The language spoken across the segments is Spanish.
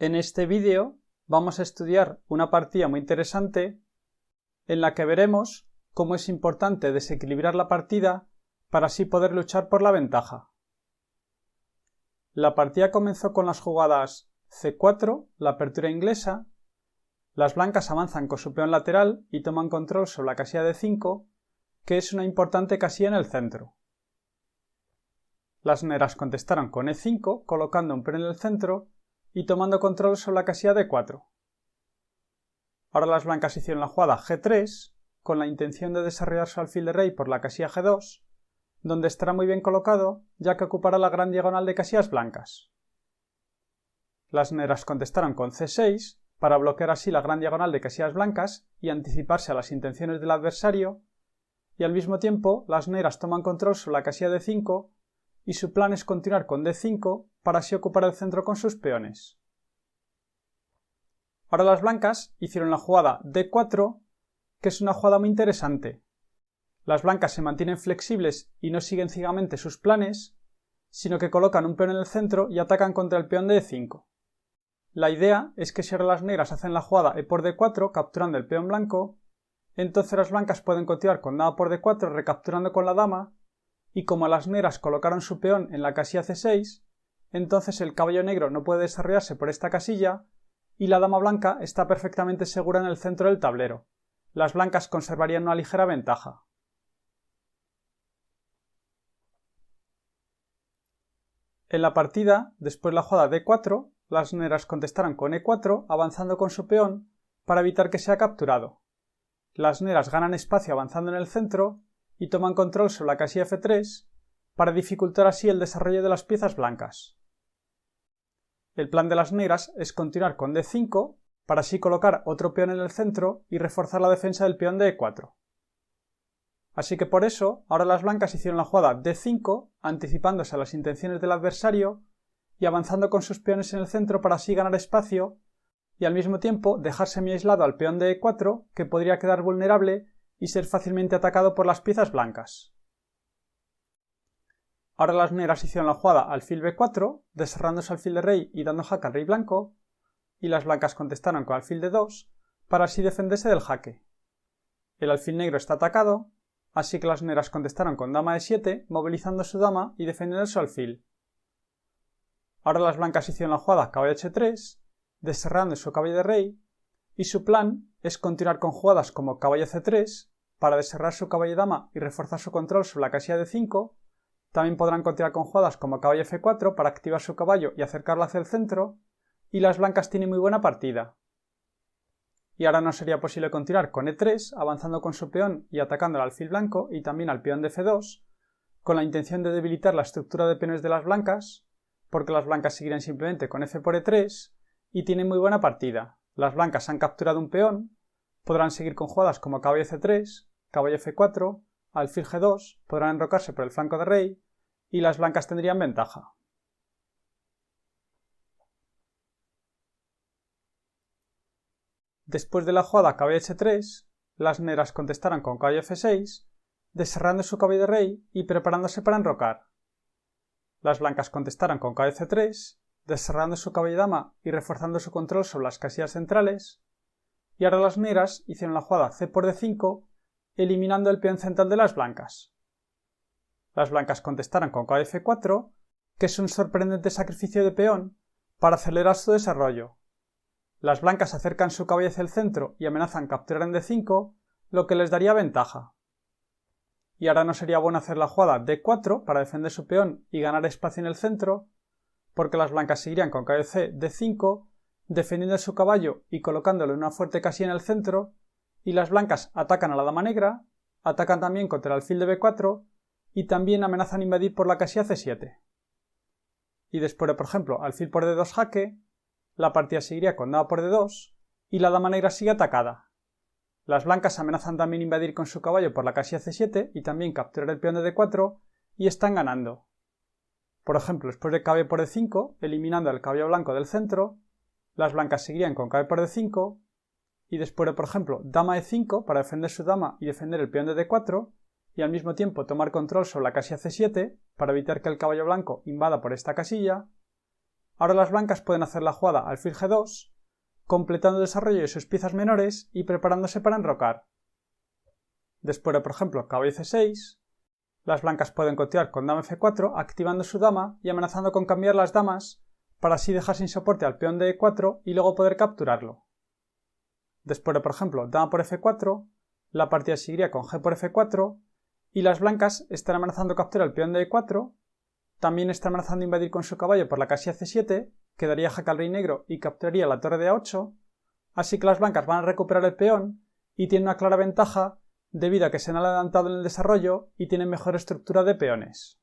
En este vídeo vamos a estudiar una partida muy interesante en la que veremos cómo es importante desequilibrar la partida para así poder luchar por la ventaja. La partida comenzó con las jugadas C4, la apertura inglesa. Las blancas avanzan con su peón lateral y toman control sobre la casilla de 5, que es una importante casilla en el centro. Las negras contestaron con E5, colocando un peón en el centro y tomando control sobre la casilla de 4. Ahora las blancas hicieron la jugada G3 con la intención de desarrollar su alfil de rey por la casilla G2, donde estará muy bien colocado ya que ocupará la gran diagonal de casillas blancas. Las negras contestaron con C6 para bloquear así la gran diagonal de casillas blancas y anticiparse a las intenciones del adversario, y al mismo tiempo las negras toman control sobre la casilla de 5 y su plan es continuar con D5 para así ocupar el centro con sus peones. Ahora las blancas hicieron la jugada D4, que es una jugada muy interesante. Las blancas se mantienen flexibles y no siguen ciegamente sus planes, sino que colocan un peón en el centro y atacan contra el peón de E5. La idea es que si ahora las negras hacen la jugada E por D4 capturando el peón blanco, entonces las blancas pueden continuar con dama por D4 recapturando con la dama, y como las negras colocaron su peón en la casilla C6, entonces el caballo negro no puede desarrollarse por esta casilla y la dama blanca está perfectamente segura en el centro del tablero. Las blancas conservarían una ligera ventaja. En la partida, después de la jugada D4, las negras contestaron con E4 avanzando con su peón para evitar que sea capturado. Las negras ganan espacio avanzando en el centro y toman control sobre la casilla F3 para dificultar así el desarrollo de las piezas blancas. El plan de las negras es continuar con D5 para así colocar otro peón en el centro y reforzar la defensa del peón de E4. Así que por eso, ahora las blancas hicieron la jugada D5 anticipándose a las intenciones del adversario y avanzando con sus peones en el centro para así ganar espacio y al mismo tiempo dejar semi-aislado al peón de E4 que podría quedar vulnerable y ser fácilmente atacado por las piezas blancas. Ahora las negras hicieron la jugada alfil B4, descerrando su alfil de rey y dando jaque al rey blanco, y las blancas contestaron con alfil D2 para así defenderse del jaque. El alfil negro está atacado, así que las negras contestaron con dama E7, movilizando su dama y defendiendo su alfil. Ahora las blancas hicieron la jugada caballo H3, descerrando su caballo de rey, y su plan es continuar con jugadas como caballo C3 para descerrar su caballo dama y reforzar su control sobre la casilla de 5. También podrán continuar con jugadas como caballo F4 para activar su caballo y acercarlo hacia el centro, y las blancas tienen muy buena partida. Y ahora no sería posible continuar con E3 avanzando con su peón y atacando al alfil blanco y también al peón de F2 con la intención de debilitar la estructura de peones de las blancas, porque las blancas seguirían simplemente con F por E3 y tienen muy buena partida. Las blancas han capturado un peón, podrán seguir con jugadas como caballo C3, caballo F4, alfil G2, podrán enrocarse por el flanco de rey y las blancas tendrían ventaja. Después de la jugada caballo H3, las negras contestaron con caballo F6, descerrando su caballo de rey y preparándose para enrocar. Las blancas contestaron con caballo C3, descerrando su caballo dama y reforzando su control sobre las casillas centrales, y ahora las negras hicieron la jugada C por D5, eliminando el peón central de las blancas. Las blancas contestaron con caballo F4, que es un sorprendente sacrificio de peón para acelerar su desarrollo. Las blancas acercan su caballo hacia el centro y amenazan capturar en D5, lo que les daría ventaja. Y ahora no sería bueno hacer la jugada D4 para defender su peón y ganar espacio en el centro, porque las blancas seguirían con caballo C D5, defendiendo su caballo y colocándolo en una fuerte casilla en el centro, y las blancas atacan a la dama negra, atacan también contra el alfil de B4 y también amenazan invadir por la casilla C7. Y después de, por ejemplo, alfil por D2 jaque, la partida seguiría con dama por D2 y la dama negra sigue atacada. Las blancas amenazan también invadir con su caballo por la casilla C7 y también capturar el peón de D4 y están ganando. Por ejemplo, después de caballo por D5, eliminando al caballo blanco del centro, las blancas seguirían con caballo por D5 y después de, por ejemplo, dama E5 para defender su dama y defender el peón de D4 y al mismo tiempo tomar control sobre la casilla C7 para evitar que el caballo blanco invada por esta casilla, ahora las blancas pueden hacer la jugada alfil G2, completando el desarrollo de sus piezas menores y preparándose para enrocar. Después de, por ejemplo, caballo C6, las blancas pueden continuar con dama F4, activando su dama y amenazando con cambiar las damas para así dejar sin soporte al peón de E4 y luego poder capturarlo. Después de, por ejemplo, dama por F4, la partida seguiría con G por F4 y las blancas están amenazando capturar el peón de E4, también están amenazando invadir con su caballo por la casilla C7, que daría jaque al rey negro y capturaría la torre de A8, así que las blancas van a recuperar el peón y tienen una clara ventaja debido a que se han adelantado en el desarrollo y tienen mejor estructura de peones.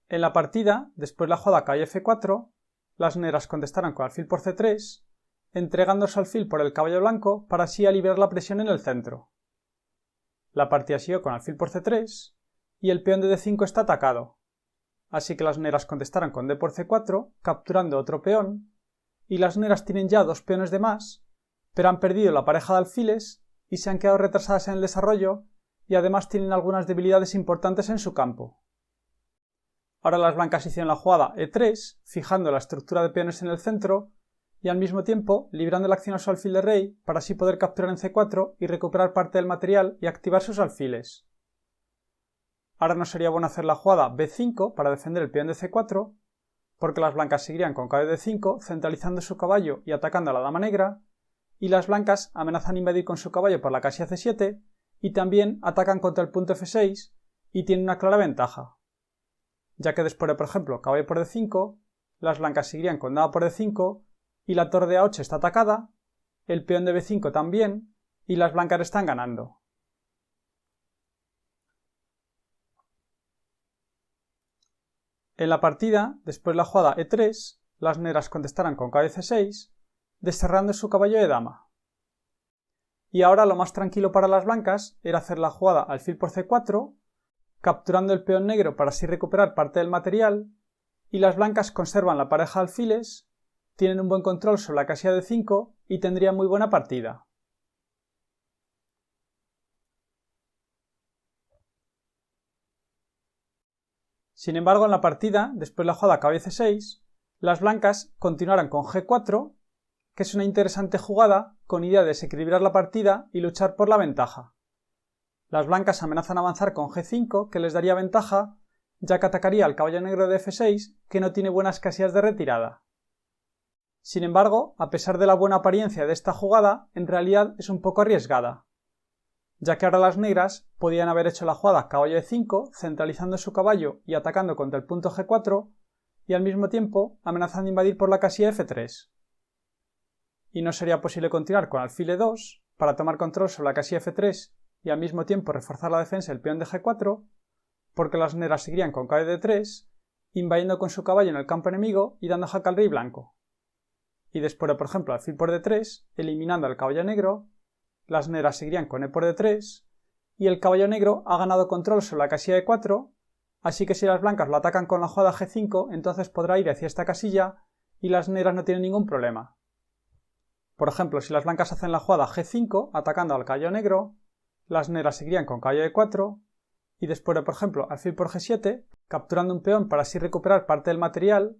En la partida, después de la jugada caballo F4, las negras contestaron con alfil por C3, entregando su alfil por el caballo blanco para así aliviar la presión en el centro. La partida siguió con alfil por C3 y el peón de D5 está atacado, así que las negras contestaron con D por C4, capturando otro peón, y las negras tienen ya dos peones de más, pero han perdido la pareja de alfiles y se han quedado retrasadas en el desarrollo y además tienen algunas debilidades importantes en su campo. Ahora las blancas hicieron la jugada E3, fijando la estructura de peones en el centro y al mismo tiempo librando la acción a su alfil de rey para así poder capturar en C4 y recuperar parte del material y activar sus alfiles. Ahora no sería bueno hacer la jugada B5 para defender el peón de C4, porque las blancas seguirían con caballo D5, centralizando su caballo y atacando a la dama negra, y las blancas amenazan invadir con su caballo por la casilla C7 y también atacan contra el punto F6 y tienen una clara ventaja, ya que después de, por ejemplo, caballo por D5, las blancas seguirían con dama por D5 y la torre de A8 está atacada, el peón de B5 también, y las blancas están ganando. En la partida, después de la jugada E3, las negras contestarán con caballo C6, desterrando su caballo de dama. Y ahora lo más tranquilo para las blancas era hacer la jugada alfil por C4, capturando el peón negro para así recuperar parte del material, y las blancas conservan la pareja de alfiles, tienen un buen control sobre la casilla de 5 y tendrían muy buena partida. Sin embargo, en la partida, después de la jugada caballo C6, las blancas continuaron con G4, que es una interesante jugada con idea de desequilibrar la partida y luchar por la ventaja. Las blancas amenazan avanzar con G5, que les daría ventaja, ya que atacaría al caballo negro de F6, que no tiene buenas casillas de retirada. Sin embargo, a pesar de la buena apariencia de esta jugada, en realidad es un poco arriesgada, ya que ahora las negras podían haber hecho la jugada caballo E5, centralizando su caballo y atacando contra el punto G4, y al mismo tiempo amenazando invadir por la casilla F3. Y no sería posible continuar con alfil E2 para tomar control sobre la casilla F3 y al mismo tiempo reforzar la defensa del peón de G4, porque las negras seguirían con caballo D3, invadiendo con su caballo en el campo enemigo y dando jaque al rey blanco. Y después de, por ejemplo, alfil por D3, eliminando al caballo negro, las negras seguirían con E por D3 y el caballo negro ha ganado control sobre la casilla de 4, así que si las blancas lo atacan con la jugada G5, entonces podrá ir hacia esta casilla y las negras no tienen ningún problema. Por ejemplo, si las blancas hacen la jugada G5 atacando al caballo negro, las negras seguirían con caballo de 4 y después de, por ejemplo, alfil por G7, capturando un peón para así recuperar parte del material,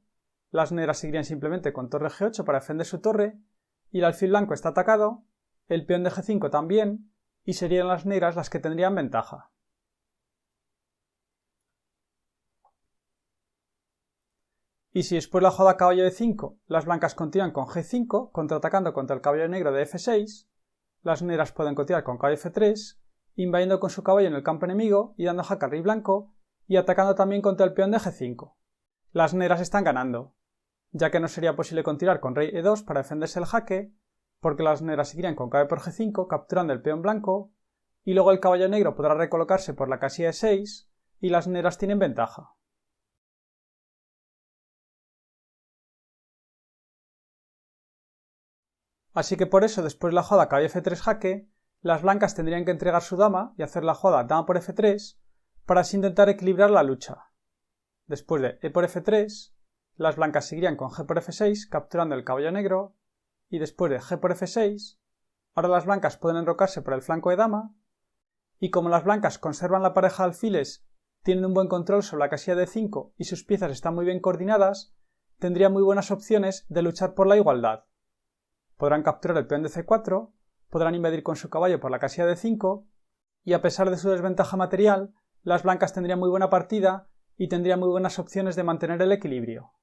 las negras seguirían simplemente con torre G8 para defender su torre y el alfil blanco está atacado, el peón de G5 también, y serían las negras las que tendrían ventaja. Y si después de la jugada caballo de 5 las blancas continúan con G5, contraatacando contra el caballo negro de F6, las negras pueden continuar con caballo F3, invadiendo con su caballo en el campo enemigo y dando jaque al rey blanco, y atacando también contra el peón de G5. Las negras están ganando, ya que no sería posible continuar con rey E2 para defenderse el jaque, porque las negras seguirían con caballo por G5 capturando el peón blanco, y luego el caballo negro podrá recolocarse por la casilla de 6 y las negras tienen ventaja. Así que por eso, después de la jugada caballo F3 jaque, las blancas tendrían que entregar su dama y hacer la jugada dama por F3 para así intentar equilibrar la lucha. Después de E por F3, las blancas seguirían con G por F6 capturando el caballo negro, y después de G por F6, ahora las blancas pueden enrocarse por el flanco de dama, y como las blancas conservan la pareja de alfiles tienen un buen control sobre la casilla de 5 y sus piezas están muy bien coordinadas, tendrían muy buenas opciones de luchar por la igualdad. Podrán capturar el peón de C4, podrán invadir con su caballo por la casilla de 5, y a pesar de su desventaja material, las blancas tendrían muy buena partida y tendrían muy buenas opciones de mantener el equilibrio.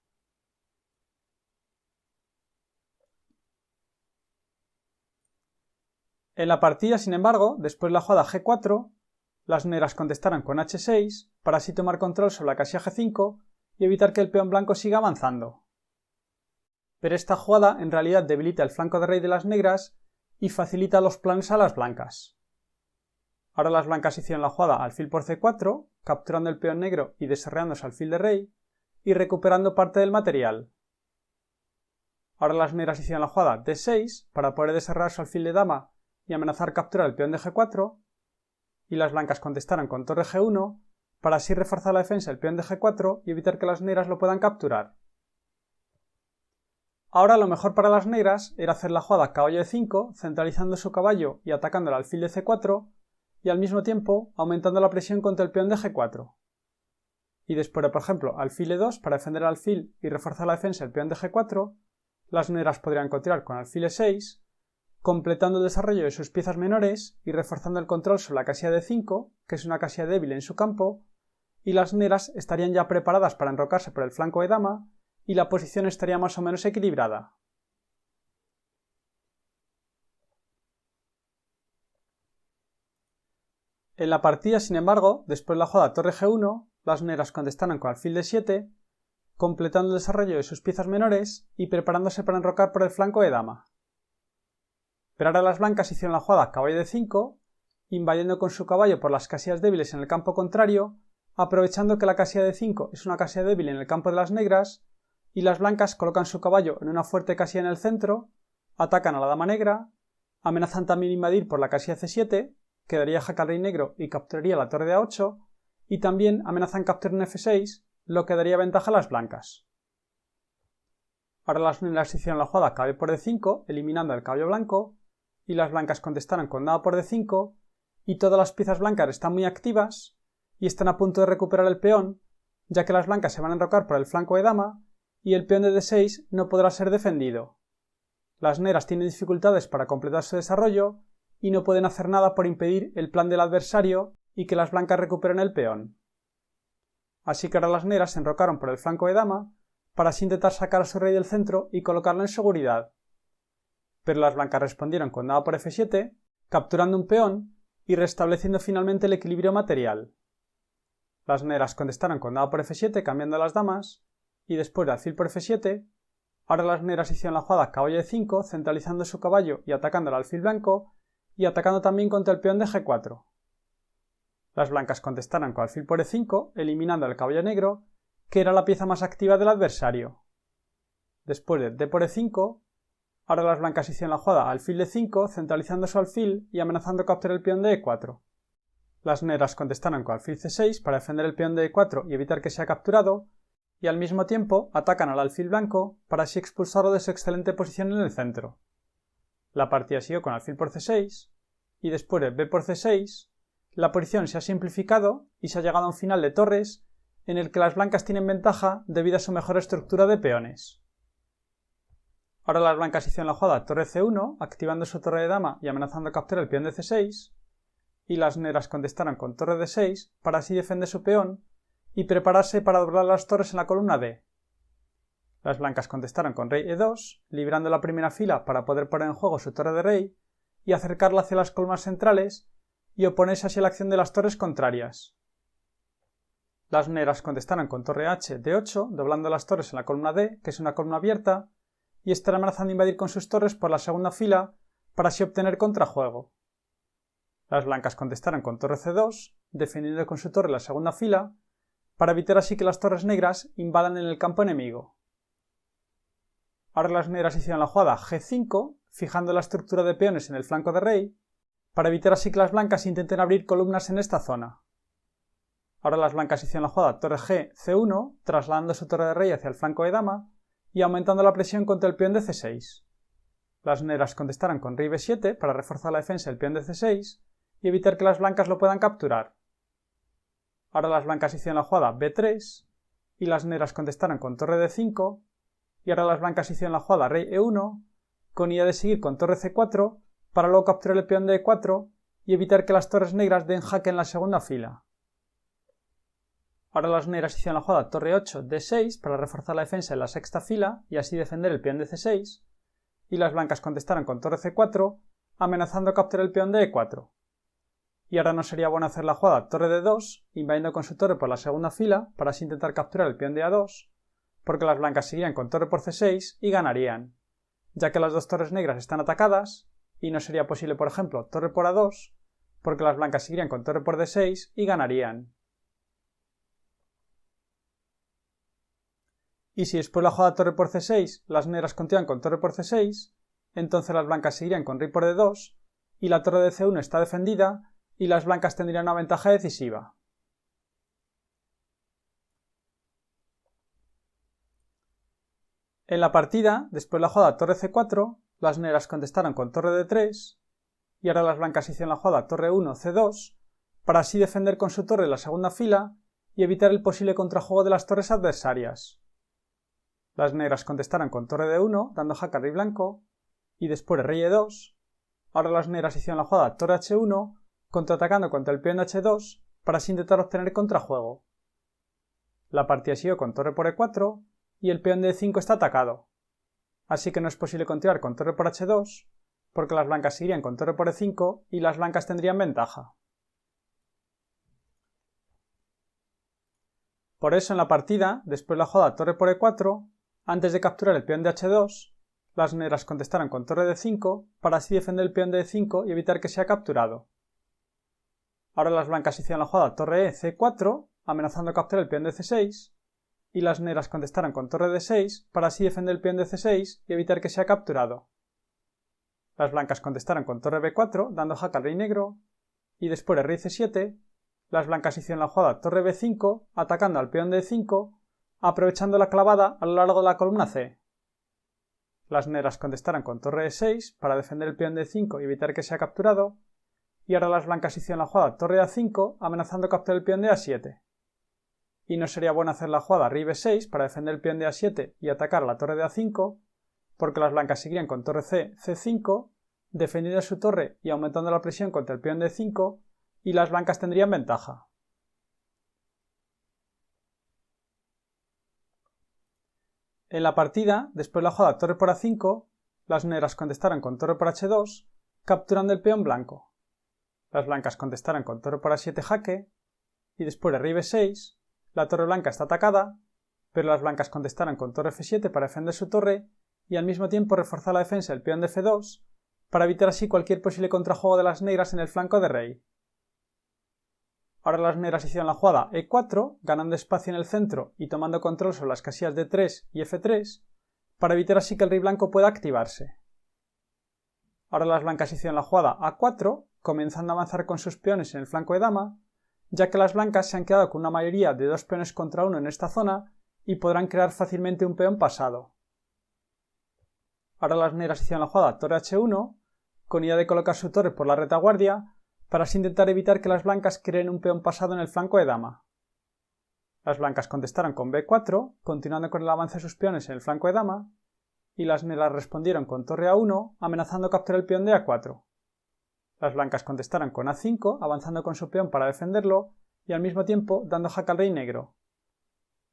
En la partida, sin embargo, después de la jugada G4, las negras contestarán con H6 para así tomar control sobre la casilla G5 y evitar que el peón blanco siga avanzando. Pero esta jugada en realidad debilita el flanco de rey de las negras y facilita los planes a las blancas. Ahora las blancas hicieron la jugada alfil por C4, capturando el peón negro y desarrollando su alfil de rey, y recuperando parte del material. Ahora las negras hicieron la jugada D6 para poder desarrollar su alfil de dama y amenazar capturar el peón de G4, y las blancas contestaron con torre G1 para así reforzar la defensa del peón de G4 y evitar que las negras lo puedan capturar. Ahora lo mejor para las negras era hacer la jugada caballo E5, centralizando su caballo y atacando el alfil de C4, y al mismo tiempo aumentando la presión contra el peón de G4. Y después de, por ejemplo, alfil E2 para defender el alfil y reforzar la defensa del peón de G4, las negras podrían continuar con alfil E6, completando el desarrollo de sus piezas menores y reforzando el control sobre la casilla de 5, que es una casilla débil en su campo, y las negras estarían ya preparadas para enrocarse por el flanco de dama y la posición estaría más o menos equilibrada. En la partida, sin embargo, después de la jugada torre G1, las negras contestaron con alfil D7, completando el desarrollo de sus piezas menores y preparándose para enrocar por el flanco de dama. Pero ahora las blancas hicieron la jugada caballo D5, invadiendo con su caballo por las casillas débiles en el campo contrario, aprovechando que la casilla de 5 es una casilla débil en el campo de las negras, y las blancas colocan su caballo en una fuerte casilla en el centro, atacan a la dama negra, amenazan también invadir por la casilla C7, que daría jaque al rey negro y capturaría la torre de A8, y también amenazan capturar en F6, lo que daría ventaja a las blancas. Ahora las negras hicieron la jugada caballo por D5, eliminando al caballo blanco, y las blancas contestaron con dama por D5, y todas las piezas blancas están muy activas, y están a punto de recuperar el peón, ya que las blancas se van a enrocar por el flanco de dama, y el peón de D6 no podrá ser defendido. Las negras tienen dificultades para completar su desarrollo, y no pueden hacer nada por impedir el plan del adversario y que las blancas recuperen el peón. Así que ahora las negras se enrocaron por el flanco de dama para así intentar sacar a su rey del centro y colocarlo en seguridad. Pero las blancas respondieron con dama por F7, capturando un peón y restableciendo finalmente el equilibrio material. Las negras contestaron con dama por F7 cambiando las damas, y después de alfil por F7, ahora las negras hicieron la jugada caballo E5 centralizando su caballo y atacando al alfil blanco, y atacando también contra el peón de G4. Las blancas contestaron con alfil por E5, eliminando al caballo negro, que era la pieza más activa del adversario. Después de D por E5, ahora las blancas hicieron la jugada alfil D5, centralizando su alfil y amenazando capturar el peón de E4. Las negras contestaron con alfil C6 para defender el peón de E4 y evitar que sea capturado, y al mismo tiempo atacan al alfil blanco para así expulsarlo de su excelente posición en el centro. La partida siguió con alfil por C6, y después de B por C6, la posición se ha simplificado y se ha llegado a un final de torres en el que las blancas tienen ventaja debido a su mejor estructura de peones. Ahora las blancas hicieron la jugada torre C1, activando su torre de dama y amenazando capturar el peón de C6, y las negras contestaron con torre D6 para así defender su peón y prepararse para doblar las torres en la columna D. Las blancas contestaron con rey E2, librando la primera fila para poder poner en juego su torre de rey y acercarla hacia las columnas centrales y oponerse así a la acción de las torres contrarias. Las negras contestaron con torre H D8, doblando las torres en la columna D, que es una columna abierta, y están amenazando invadir con sus torres por la segunda fila para así obtener contrajuego. Las blancas contestaron con torre C2, defendiendo con su torre la segunda fila, para evitar así que las torres negras invadan en el campo enemigo. Ahora las negras hicieron la jugada G5, fijando la estructura de peones en el flanco de rey, para evitar así que las blancas intenten abrir columnas en esta zona. Ahora las blancas hicieron la jugada torre G C1, trasladando su torre de rey hacia el flanco de dama y aumentando la presión contra el peón de C6. Las negras contestaron con rey B7 para reforzar la defensa del peón de C6 y evitar que las blancas lo puedan capturar. Ahora las blancas hicieron la jugada B3 y las negras contestaron con torre D5 y ahora las blancas hicieron la jugada rey E1 con idea de seguir con torre C4 para luego capturar el peón de E4 y evitar que las torres negras den jaque en la segunda fila. Ahora las negras hicieron la jugada torre 8 D6 para reforzar la defensa en la sexta fila y así defender el peón de C6 y las blancas contestaron con torre C4 amenazando capturar el peón de E4. Y ahora no sería bueno hacer la jugada torre D2 invadiendo con su torre por la segunda fila para así intentar capturar el peón de A2 porque las blancas seguirían con torre por C6 y ganarían, ya que las dos torres negras están atacadas y no sería posible por ejemplo torre por A2 porque las blancas seguirían con torre por D6 y ganarían. Y si después la jugada torre por C6 las negras continúan con torre por C6, entonces las blancas seguirían con rey por D2 y la torre de C1 está defendida y las blancas tendrían una ventaja decisiva. En la partida, después de la jugada torre C4, las negras contestaron con torre D3 y ahora las blancas hicieron la jugada torre 1 C2 para así defender con su torre la segunda fila y evitar el posible contrajuego de las torres adversarias. Las negras contestaron con torre D1 dando jaque al rey blanco y después rey E2. Ahora las negras hicieron la jugada torre H1 contraatacando contra el peón de H2 para así intentar obtener contrajuego. La partida siguió con torre por E4 y el peón de E5 está atacado, así que no es posible continuar con torre por H2 porque las blancas seguirían con torre por E5 y las blancas tendrían ventaja. Por eso en la partida, después de la jugada torre por E4, antes de capturar el peón de H2, las negras contestaron con torre de 5 para así defender el peón de E5 y evitar que sea capturado. Ahora las blancas hicieron la jugada torre E C4 amenazando capturar el peón de C6 y las negras contestaron con torre D6 para así defender el peón de C6 y evitar que sea capturado. Las blancas contestaron con torre B4 dando jaque al rey negro y después de rey C7 las blancas hicieron la jugada torre B5 atacando al peón de E5 aprovechando la clavada a lo largo de la columna C. Las negras contestaron con torre E6 para defender el peón de E5 y evitar que sea capturado y ahora las blancas hicieron la jugada torre A5 amenazando capturar el peón de A7. Y no sería bueno hacer la jugada rey B6 para defender el peón de A7 y atacar a la torre de A5 porque las blancas seguirían con torre C, C5 defendiendo su torre y aumentando la presión contra el peón de E5 y las blancas tendrían ventaja. En la partida, después de la jugada torre por A5, las negras contestaron con torre por H2 capturando el peón blanco. Las blancas contestaron con torre por A7 jaque y después de rey B6 la torre blanca está atacada, pero las blancas contestaron con torre F7 para defender su torre y al mismo tiempo reforzar la defensa del peón de F2 para evitar así cualquier posible contrajuego de las negras en el flanco de rey. Ahora las negras hicieron la jugada E4 ganando espacio en el centro y tomando control sobre las casillas D3 y F3 para evitar así que el rey blanco pueda activarse. Ahora las blancas hicieron la jugada A4 comenzando a avanzar con sus peones en el flanco de dama, ya que las blancas se han quedado con una mayoría de 2 peones contra 1 en esta zona y podrán crear fácilmente un peón pasado. Ahora las negras hicieron la jugada torre H1 con idea de colocar su torre por la retaguardia para así intentar evitar que las blancas creen un peón pasado en el flanco de dama. Las blancas contestaron con B4 continuando con el avance de sus peones en el flanco de dama y las negras respondieron con torre A1 amenazando capturar el peón de A4. Las blancas contestaron con A5 avanzando con su peón para defenderlo y al mismo tiempo dando jaque al rey negro.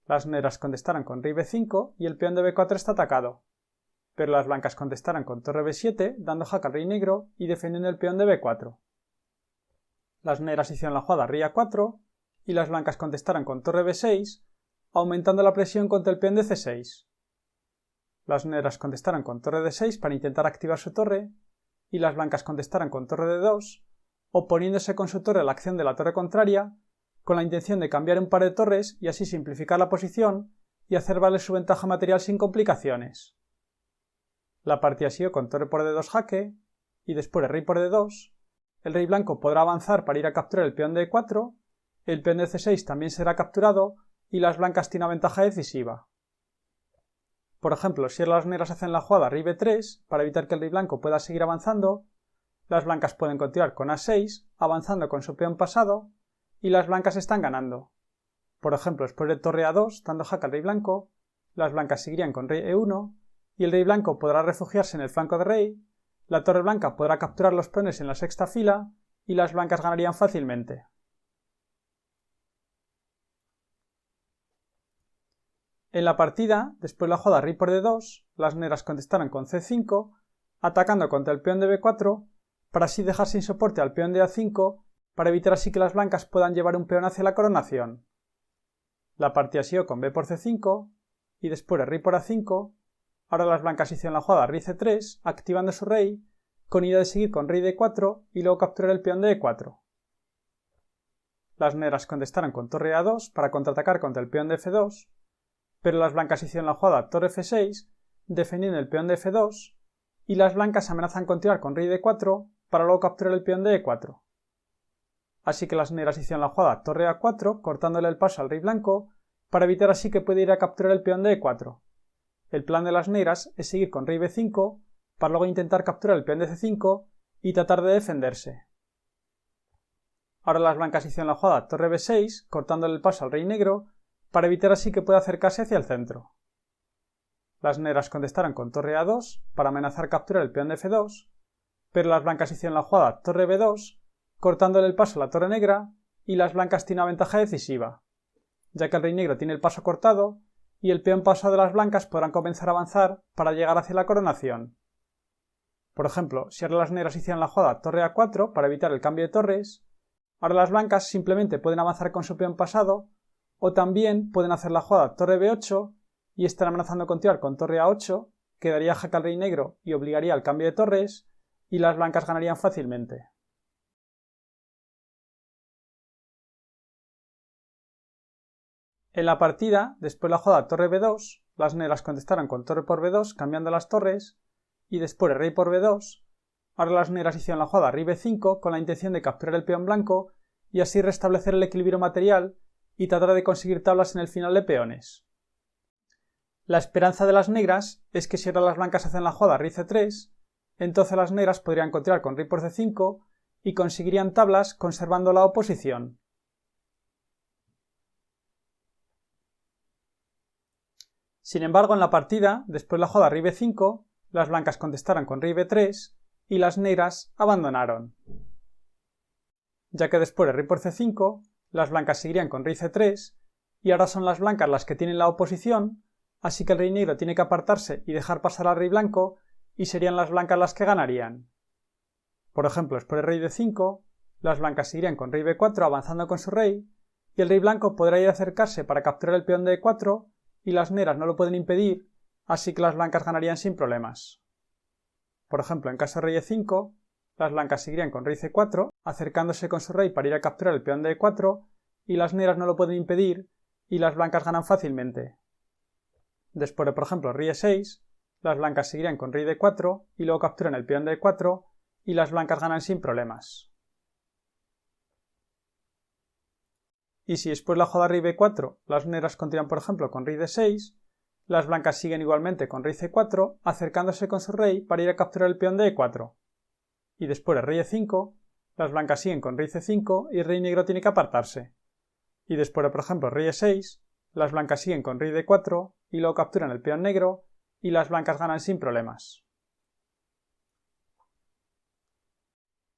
Las negras contestaron con rey B5 y el peón de B4 está atacado, pero las blancas contestaron con torre B7 dando jaque al rey negro y defendiendo el peón de B4. Las negras hicieron la jugada rey A4 y las blancas contestaron con torre B6 aumentando la presión contra el peón de C6. Las negras contestaron con torre D6 para intentar activar su torre y las blancas contestaron con torre D2 oponiéndose con su torre a la acción de la torre contraria con la intención de cambiar un par de torres y así simplificar la posición y hacer valer su ventaja material sin complicaciones. La partida siguió con torre por D2 jaque y después de rey por D2 el rey blanco podrá avanzar para ir a capturar el peón de E4, el peón de C6 también será capturado y las blancas tienen una ventaja decisiva. Por ejemplo, si las negras hacen la jugada rey B3 para evitar que el rey blanco pueda seguir avanzando, las blancas pueden continuar con A6 avanzando con su peón pasado y las blancas están ganando. Por ejemplo, después de torre A2 dando jaque al rey blanco, las blancas seguirían con rey E1 y el rey blanco podrá refugiarse en el flanco de rey, la torre blanca podrá capturar los peones en la sexta fila y las blancas ganarían fácilmente. En la partida, después de la jugada rey por D2, las negras contestaron con C5, atacando contra el peón de B4, para así dejar sin soporte al peón de A5, para evitar así que las blancas puedan llevar un peón hacia la coronación. La partida siguió con B por C5, y después de rey por A5, ahora las blancas hicieron la jugada rey C3, activando su rey, con idea de seguir con rey D4 y luego capturar el peón de E4. Las negras contestaron con torre A2 para contraatacar contra el peón de F2, pero las blancas hicieron la jugada torre F6, defendiendo el peón de F2, y las blancas amenazan continuar con rey D4 para luego capturar el peón de E4. Así que las negras hicieron la jugada torre A4, cortándole el paso al rey blanco, para evitar así que pueda ir a capturar el peón de E4. El plan de las negras es seguir con rey B5, para luego intentar capturar el peón de C5 y tratar de defenderse. Ahora las blancas hicieron la jugada torre B6, cortándole el paso al rey negro, para evitar así que pueda acercarse hacia el centro. Las negras contestaron con torre A2 para amenazar capturar el peón de F2, pero las blancas hicieron la jugada torre B2, cortándole el paso a la torre negra, y las blancas tienen una ventaja decisiva, ya que el rey negro tiene el paso cortado y el peón pasado de las blancas podrán comenzar a avanzar para llegar hacia la coronación. Por ejemplo, si ahora las negras hicieran la jugada torre A4 para evitar el cambio de torres, ahora las blancas simplemente pueden avanzar con su peón pasado, o también pueden hacer la jugada torre B8 y estar amenazando continuar con torre A8, que daría jaque al rey negro y obligaría al cambio de torres, y las blancas ganarían fácilmente. En la partida, después de la jugada torre B2, las negras contestaron con torre por B2 cambiando las torres, y después de rey por B2, ahora las negras hicieron la jugada rey B5 con la intención de capturar el peón blanco y así restablecer el equilibrio material y tratar de conseguir tablas en el final de peones. La esperanza de las negras es que si ahora las blancas hacen la jugada rey C3, entonces las negras podrían continuar con rey por C5 y conseguirían tablas conservando la oposición. Sin embargo, en la partida, después de la jugada rey B5, las blancas contestaron con rey B3 y las negras abandonaron. Ya que después de rey por C5, las blancas seguirían con rey C3 y ahora son las blancas las que tienen la oposición, así que el rey negro tiene que apartarse y dejar pasar al rey blanco y serían las blancas las que ganarían. Por ejemplo, después de rey D5, las blancas seguirían con rey B4 avanzando con su rey y el rey blanco podrá ir a acercarse para capturar el peón de E4 y las negras no lo pueden impedir, así que las blancas ganarían sin problemas. Por ejemplo, en caso de rey E5, las blancas seguirían con rey C4, acercándose con su rey para ir a capturar el peón de E4, y las negras no lo pueden impedir, y las blancas ganan fácilmente. Después de, por ejemplo, rey E6, las blancas seguirían con rey D4, y luego capturan el peón de E4, y las blancas ganan sin problemas. Y si después de la jugada rey B4, las negras continúan, por ejemplo, con rey D6, las blancas siguen igualmente con rey C4, acercándose con su rey para ir a capturar el peón de E4. Y después de rey E5, las blancas siguen con rey C5 y el rey negro tiene que apartarse. Y después de, por ejemplo, rey E6, las blancas siguen con rey D4 y luego capturan el peón negro y las blancas ganan sin problemas.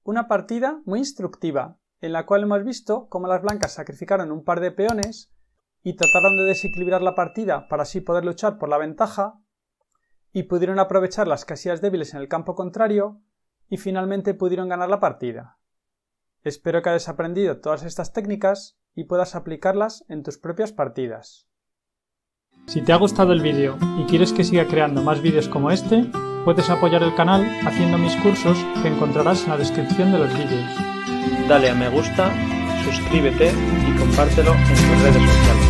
Una partida muy instructiva, en la cual hemos visto cómo las blancas sacrificaron un par de peones y trataron de desequilibrar la partida para así poder luchar por la ventaja, y pudieron aprovechar las casillas débiles en el campo contrario y finalmente pudieron ganar la partida. Espero que hayas aprendido todas estas técnicas y puedas aplicarlas en tus propias partidas. Si te ha gustado el vídeo y quieres que siga creando más vídeos como este, puedes apoyar el canal haciendo mis cursos que encontrarás en la descripción de los vídeos. Dale a me gusta, suscríbete y compártelo en tus redes sociales.